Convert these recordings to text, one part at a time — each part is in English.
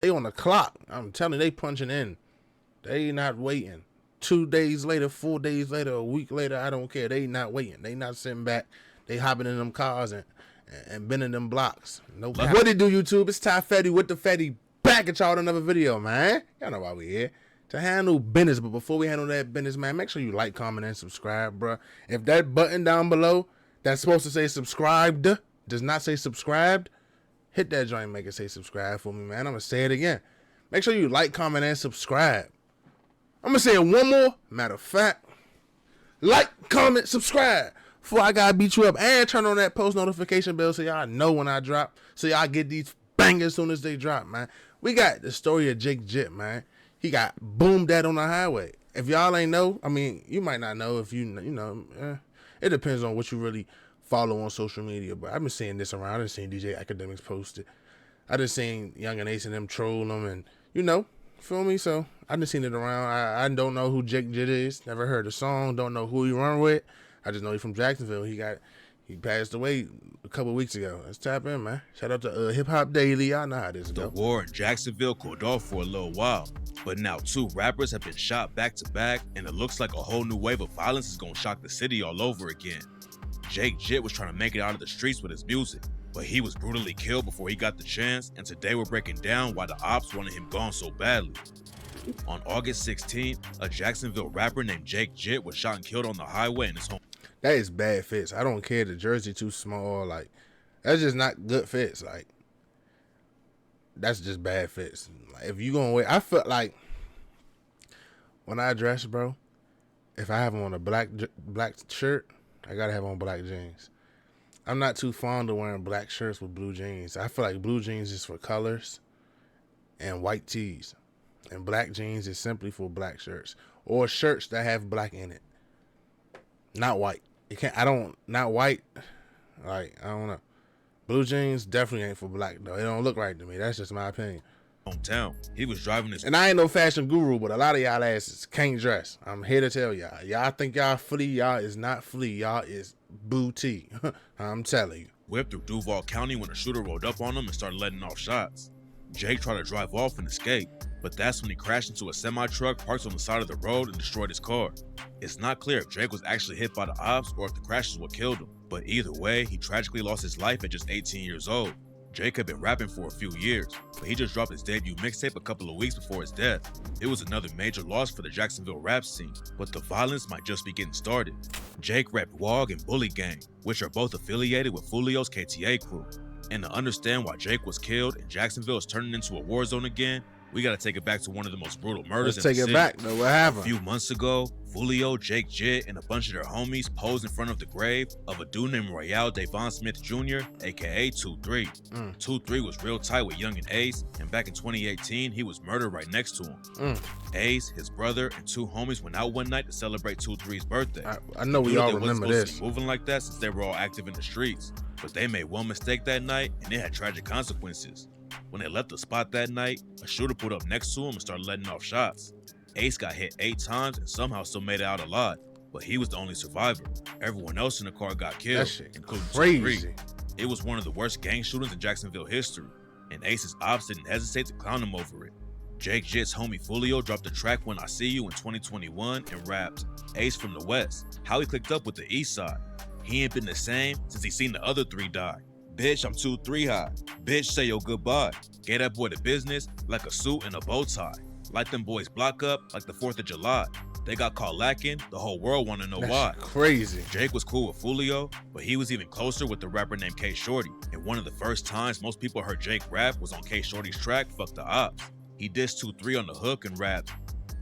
They on the clock. I'm telling you, they punching in. They not waiting. 2 days later, 4 days later, a week later, I don't care. They not waiting. They not sitting back. They hopping in them cars and bending them blocks. No cap. What it do, YouTube? It's Ty Fetty with the Fetty back at y'all with another video, man. Y'all know why we here. To handle business, but before we handle that business, man, make sure you like, comment, and subscribe, bro. If that button down below that's supposed to say subscribed does not say subscribed, hit that joint and make it say subscribe for me, man. I'm going to say it again. Make sure you like, comment, and subscribe. I'm going to say it one more. Matter of fact, like, comment, subscribe before I got to beat you up. And turn on that post notification bell so y'all know when I drop. So y'all get these bangers as soon as they drop, man. We got the story of Jhitt, man. He got boomed at on the highway. If y'all ain't know, I mean, you might not know if you know. It depends on what you really follow on social media. But I've been seeing this around. I've been seeing DJ Academics post it. I just seen Young and Ace and them troll them, and feel me? So I just seen it around. I don't know who Jhitt is. Never heard the song. Don't know who he run with. I just know he's from Jacksonville. He passed away a couple weeks ago. Let's tap in, man. Shout out to Hip Hop Daily. Y'all know how this goes. The war in Jacksonville cooled off for a little while, but now 2 rappers have been shot back to back, and it looks like a whole new wave of violence is gonna shock the city all over again. Jhitt was trying to make it out of the streets with his music, but he was brutally killed before he got the chance, and today we're breaking down why the ops wanted him gone so badly. On August 16th, a Jacksonville rapper named Jhitt was shot and killed on the highway in his home. That is bad fits. I don't care. The jersey too small. Like, that's just not good fits. Like, that's just bad fits. Like, if you gonna wear, I feel like when I dress, bro, if I have on a black shirt, I gotta have on black jeans. I'm not too fond of wearing black shirts with blue jeans. I feel like blue jeans is for colors and white tees, and black jeans is simply for black shirts or shirts that have black in it, not white. Not white. Like, I don't know. Blue jeans definitely ain't for black, though. It don't look right to me. That's just my opinion. Hometown. He was driving his... And I ain't no fashion guru, but a lot of y'all asses can't dress. I'm here to tell y'all. Y'all think y'all flea. Y'all is not flea. Y'all is booty. I'm telling you. Whipped through Duval County when a shooter rolled up on him and started letting off shots. Jake tried to drive off and escape, but that's when he crashed into a semi-truck parked on the side of the road and destroyed his car. It's not clear if Jake was actually hit by the ops or if the crash is what killed him, but either way, he tragically lost his life at just 18 years old. Jake had been rapping for a few years, but he just dropped his debut mixtape a couple of weeks before his death. It was another major loss for the Jacksonville rap scene, but the violence might just be getting started. Jake rapped WOG and Bully Gang, which are both affiliated with Fulio's KTA crew. And to understand why Jake was killed and Jacksonville is turning into a war zone again, we gotta take it back to one of the most brutal murders in the city. Let's take it back, though. What happened? A few months ago, Fulio, Jhitt, and a bunch of their homies posed in front of the grave of a dude named Royale Davon Smith Jr., aka 2-3. 2-3 was real tight with Young and Ace, and back in 2018, he was murdered right next to him. Ace, his brother, and 2 homies went out one night to celebrate 2-3's birthday. I know we all remember this. Moving like that since they were all active in the streets, but they made one mistake that night, and it had tragic consequences. When they left the spot that night, a shooter pulled up next to him and started letting off shots. Ace got hit 8 times and somehow still made it out alive, but he was the only survivor. Everyone else in the car got killed, including 2-3. It was one of the worst gang shootings in Jacksonville history, and Ace's ops didn't hesitate to clown him over it. Jhitt's homie Fulio dropped the track When I See You in 2021 and rapped, "Ace from the West, how he clicked up with the East Side. He ain't been the same since he seen the other 3 die. Bitch, I'm 2-3 high. Bitch, say your goodbye. Gave that boy the business like a suit and a bow tie. Light them boys block up like the 4th of July. They got caught lacking, the whole world wanna know why." Crazy. Jake was cool with Fulio, but he was even closer with the rapper named K Shorty. And one of the first times most people heard Jake rap was on K Shorty's track, Fuck the Ops. He dissed 2-3 on the hook and rapped,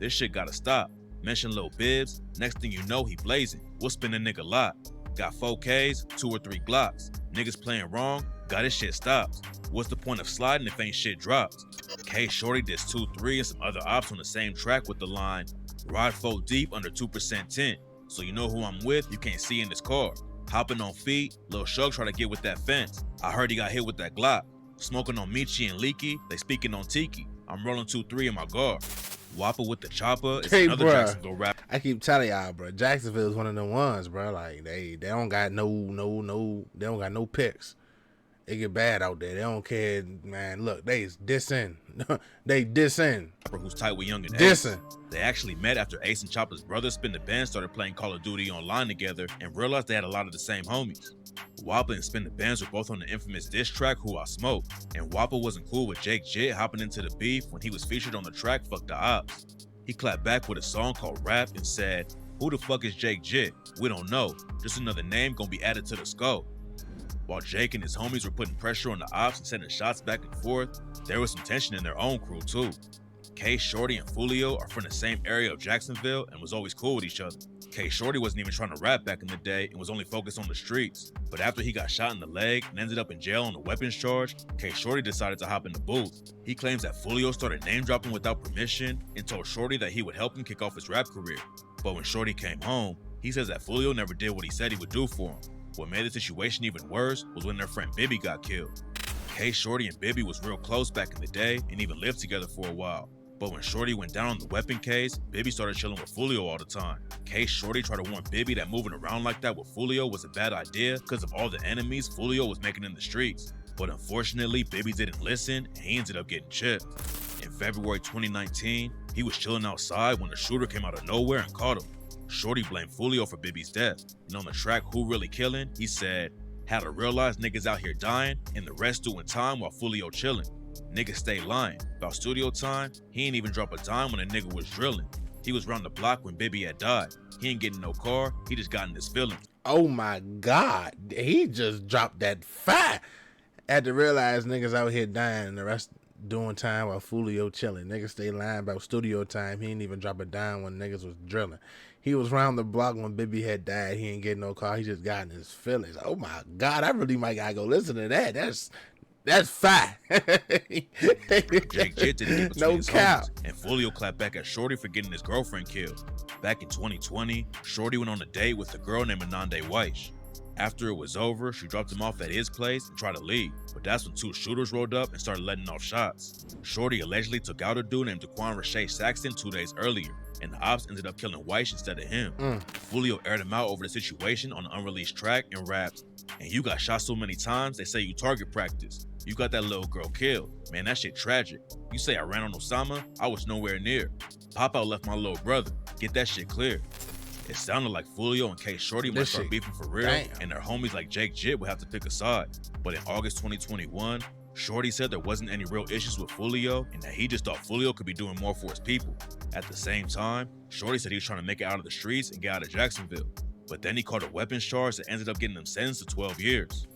"This shit gotta stop. Mention Lil Bibbs, next thing you know he blazing. We'll spin a nigga lot. Got 4 Ks, 2 or 3 Glocks. Niggas playing wrong, got his shit stopped. What's the point of sliding if ain't shit dropped?" K Shorty dissed 2-3 and some other ops on the same track with the line, "Ride 4 deep under 2% tint. So you know who I'm with, you can't see in this car. Hopping on feet, Lil Shug try to get with that fence. I heard he got hit with that Glock. Smoking on Michi and Leaky, they speaking on Tiki. I'm rolling 2-3 in my guard." Whopper with the chopper is another Jacksonville rap. I keep telling y'all, bro. Jacksonville is one of them ones, bro. Like they don't got no picks. It get bad out there. They don't care, man. Look, they is dissing. They dissing. Who's tight with Young and Dissing. Ace. They actually met after Ace and Chopper's brother Spin the Benz started playing Call of Duty online together and realized they had a lot of the same homies. Whopper and Spin the Benz were both on the infamous diss track Who I Smoke, and Whopper wasn't cool with Jhitt hopping into the beef when he was featured on the track Fuck the Ops. He clapped back with a song called Rap and said, "Who the fuck is Jhitt? We don't know. Just another name gonna be added to the scope." While Jake and his homies were putting pressure on the ops and sending shots back and forth, there was some tension in their own crew too. K Shorty and Fulio are from the same area of Jacksonville and was always cool with each other. K Shorty wasn't even trying to rap back in the day and was only focused on the streets. But after he got shot in the leg and ended up in jail on a weapons charge, K Shorty decided to hop in the booth. He claims that Fulio started name dropping without permission and told Shorty that he would help him kick off his rap career. But when Shorty came home, he says that Fulio never did what he said he would do for him. What made the situation even worse was when their friend Bibby got killed. K Shorty and Bibby was real close back in the day and even lived together for a while. But when Shorty went down on the weapon case, Bibby started chilling with Fulio all the time. K Shorty tried to warn Bibby that moving around like that with Fulio was a bad idea because of all the enemies Fulio was making in the streets. But unfortunately, Bibby didn't listen and he ended up getting chipped. In February 2019, he was chilling outside when the shooter came out of nowhere and caught him. Shorty blamed Fulio for Bibby's death, and on the track Who Really Killing, he said, "Had to realize niggas out here dying and the rest doing time while Fulio chilling. Niggas stay lying. About studio time, he ain't even drop a dime when a nigga was drilling. He was round the block when Bibby had died. He ain't getting no car, he just got in his feelings." Oh my God, he just dropped that fire. Had to realize niggas out here dying and the rest doing time while Fulio chilling. Niggas stay lying about studio time. He ain't even drop a dime when niggas was drilling. He was round the block when Bibby had died. He ain't getting no car. He just got in his feelings. Oh my God, I really might gotta go listen to that. That's fire. Jhitt didn't get between No his cap. homies, and Fulio clapped back at Shorty for getting his girlfriend killed. Back in 2020, Shorty went on a date with a girl named Anande Weish. After it was over, she dropped him off at his place and tried to leave, but that's when two shooters rolled up and started letting off shots. Shorty allegedly took out a dude named Daquan Rashay Saxton 2 days earlier, and the ops ended up killing Weish instead of him. Fulio aired him out over the situation on an unreleased track and rapped, "And you got shot so many times, they say you target practice. You got that little girl killed. Man, that shit tragic. You say I ran on Osama? I was nowhere near. Pop out left my little brother. Get that shit clear." It sounded like Fulio and K Shorty might start beefing for real, and their homies like Jhitt would have to pick a side. But in August 2021, Shorty said there wasn't any real issues with Fulio and that he just thought Fulio could be doing more for his people. At the same time, Shorty said he was trying to make it out of the streets and get out of Jacksonville. But then he caught a weapons charge that ended up getting him sentenced to 12 years.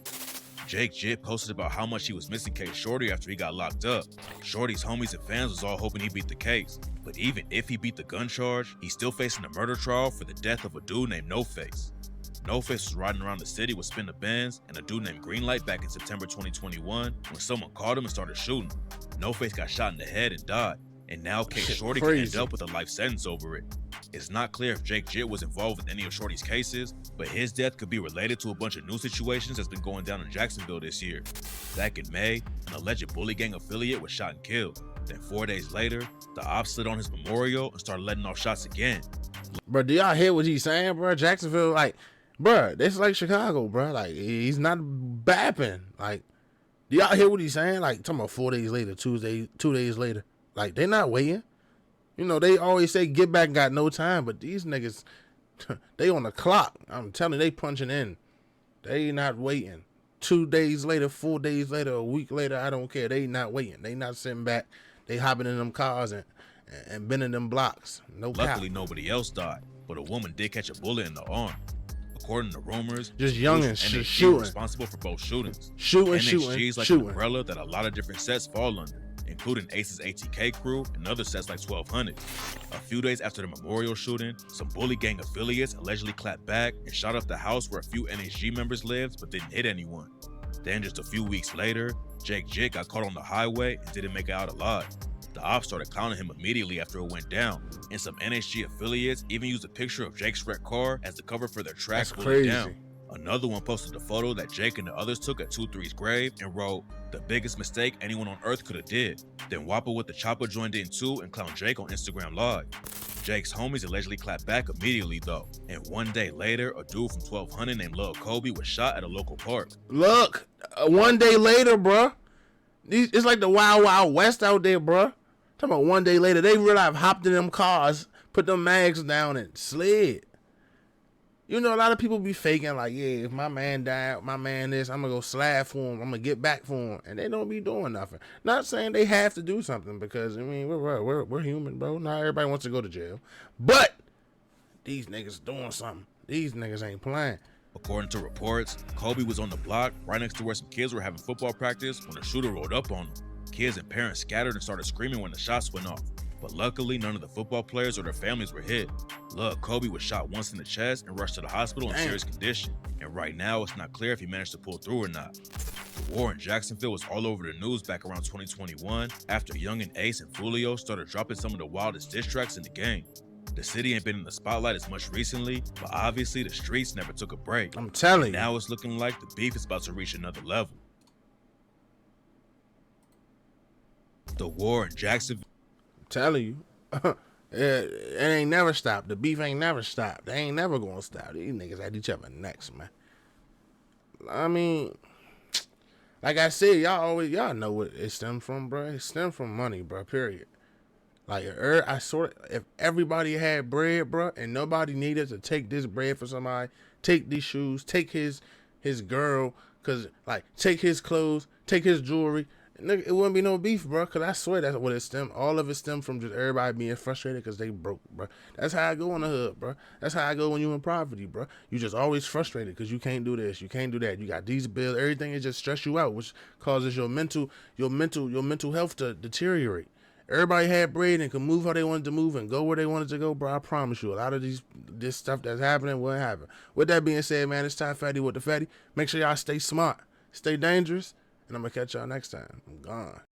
Jhitt posted about how much he was missing K Shorty after he got locked up. Shorty's homies and fans was all hoping he beat the case. But even if he beat the gun charge, he's still facing a murder trial for the death of a dude named No Face. No Face was riding around the city with Spin the Benz and a dude named Greenlight back in September 2021 when someone caught him and started shooting. No Face got shot in the head and died. And now K Shorty can end up with a life sentence over it. It's not clear if Jhitt was involved with any of Shorty's cases, but his death could be related to a bunch of news situations that's been going down in Jacksonville this year. Back in May, an alleged bully gang affiliate was shot and killed. Then 4 days later, the ops slid on his memorial and started letting off shots again. Bro, do y'all hear what he's saying, bro? Jacksonville, like, bro, this like Chicago, bro. Like, he's not bapping. Like, do y'all hear what he's saying? Like, talking about 4 days later, 2 days later. Like, they not waiting. You know, they always say get back got no time, but these niggas, they on the clock. I'm telling you, they punching in. They not waiting. 2 days later, 4 days later, a week later, I don't care. They not waiting. They not sitting back. They hopping in them cars and bending them blocks. No cap. Luckily, nobody else died, but a woman did catch a bullet in the arm. According to rumors, just youngins shooting. Responsible for both shootings. NHG's like an umbrella that a lot of different sets fall under, including Ace's ATK crew and other sets like 1200. A few days after the memorial shooting, some bully gang affiliates allegedly clapped back and shot up the house where a few NHG members lived but didn't hit anyone. Then just a few weeks later, Jhitt got caught on the highway and didn't make it out alive. The ops started clowning him immediately after it went down, and some NHG affiliates even used a picture of Jake's wrecked car as the cover for their track Bullet Down. Another one posted a photo that Jake and the others took at 2-3's grave and wrote, "The biggest mistake anyone on earth could have did." Then Whopper with the chopper joined in too and clowned Jake on Instagram Live. Jake's homies allegedly clapped back immediately though, and one day later, a dude from 1200 named Lil Kobe was shot at a local park. Look, one day later, bruh. It's like the Wild Wild West out there, bruh. Talking about one day later, they really have hopped in them cars, put them mags down, and slid. You know, a lot of people be faking like, yeah, if my man died, my man this, I'm going to go slide for him. I'm going to get back for him. And they don't be doing nothing. Not saying they have to do something because, I mean, we're human, bro. Not everybody wants to go to jail. But these niggas doing something. These niggas ain't playing. According to reports, Kobe was on the block right next to where some kids were having football practice when the shooter rolled up on him. Kids and parents scattered and started screaming when the shots went off. But luckily, none of the football players or their families were hit. Look, Kobe was shot once in the chest and rushed to the hospital in serious condition. And right now, it's not clear if he managed to pull through or not. The war in Jacksonville was all over the news back around 2021 after Young and Ace and Fulio started dropping some of the wildest diss tracks in the game. The city ain't been in the spotlight as much recently, but obviously the streets never took a break. I'm telling you. Now it's looking like the beef is about to reach another level. The war in Jacksonville. Telling you, it ain't never stopped. The beef ain't never stopped. They ain't never gonna stop. These niggas at each other necks, man. I mean, like I said, y'all know what it stemmed from, bro. It stemmed from money, bro. Period. Like I sort of, if everybody had bread, bro, and nobody needed to take this bread for somebody, take these shoes, take his girl, cause like take his clothes, take his jewelry. Nigga, it wouldn't be no beef, bro, because I swear that's what it stemmed. All of it stemmed from just everybody being frustrated because they broke, bro. That's how I go in the hood, bro. That's how I go when you in poverty, bro. You just always frustrated because you can't do this, you can't do that. You got these bills, everything is just stress you out, which causes your mental health to deteriorate. Everybody had bread and could move how they wanted to move and go where they wanted to go, bro. I promise you, a lot of this stuff that's happening wouldn't happen. With that being said, man, it's Ty Fatty with the Fatty. Make sure y'all stay smart, stay dangerous, and I'm going to catch y'all next time. I'm gone.